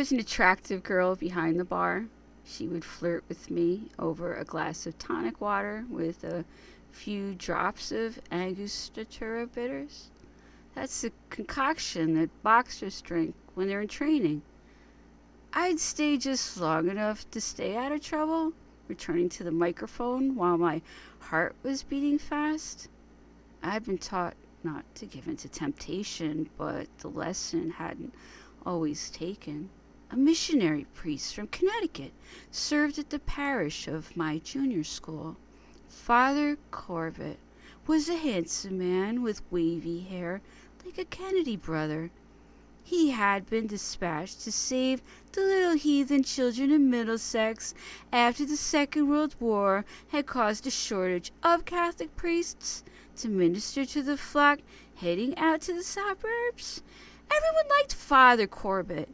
was an attractive girl behind the bar. She would flirt with me over a glass of tonic water with a few drops of Angostura bitters. That's the concoction that boxers drink when they're in training. I'd stay just long enough to stay out of trouble, returning to the microphone while my heart was beating fast. I'd been taught not to give in to temptation, but the lesson hadn't always taken. A missionary priest from Connecticut served at the parish of my junior school. Father Corbett was a handsome man with wavy hair like a Kennedy brother. He had been dispatched to save the little heathen children in Middlesex after the Second World War had caused a shortage of Catholic priests to minister to the flock heading out to the suburbs. Everyone liked Father Corbett.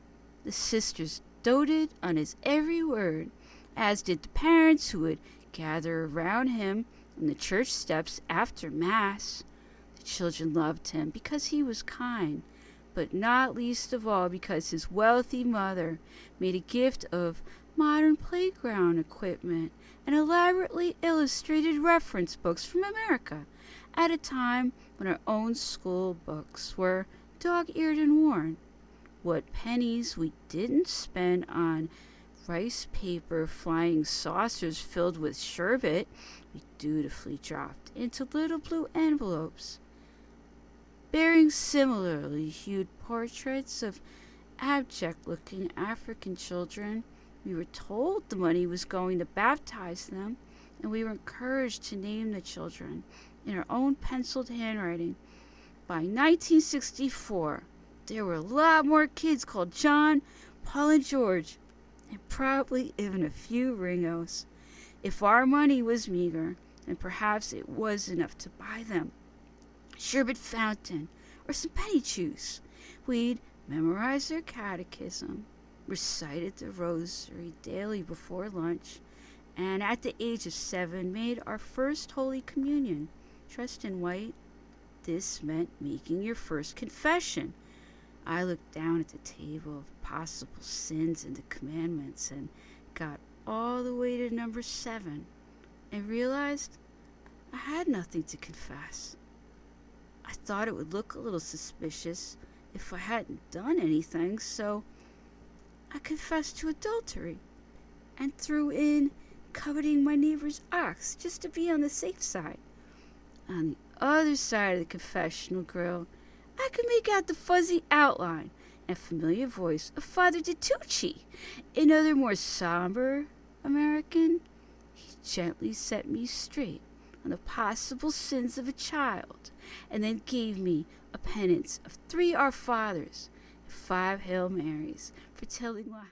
The sisters doted on his every word, as did the parents who would gather around him on the church steps after Mass. The children loved him because he was kind, but not least of all because his wealthy mother made a gift of modern playground equipment and elaborately illustrated reference books from America at a time when our own school books were dog-eared and worn. What pennies we didn't spend on rice paper flying saucers filled with sherbet we dutifully dropped into little blue envelopes bearing similarly hued portraits of abject-looking African children. We were told the money was going to baptize them, and we were encouraged to name the children in our own penciled handwriting. By 1964, there were a lot more kids called John, Paul, and George, and probably even a few Ringos. If our money was meager, and perhaps it was enough to buy them sherbet fountain or some penny juice, we'd memorize their catechism, recited the rosary daily before lunch, and at the age of 7 made our first Holy Communion, dressed in white. This meant making your first confession. I looked down at the table of possible sins and the commandments and got all the way to number 7 and realized I had nothing to confess. I thought it would look a little suspicious if I hadn't done anything, so I confessed to adultery and threw in coveting my neighbor's ox just to be on the safe side. On the other side of the confessional grill, I could make out the fuzzy outline and familiar voice of Father DiTucci. Another more somber American, he gently set me straight on the possible sins of a child, and then gave me a penance of 3 Our Fathers and 5 Hail Marys for telling lies.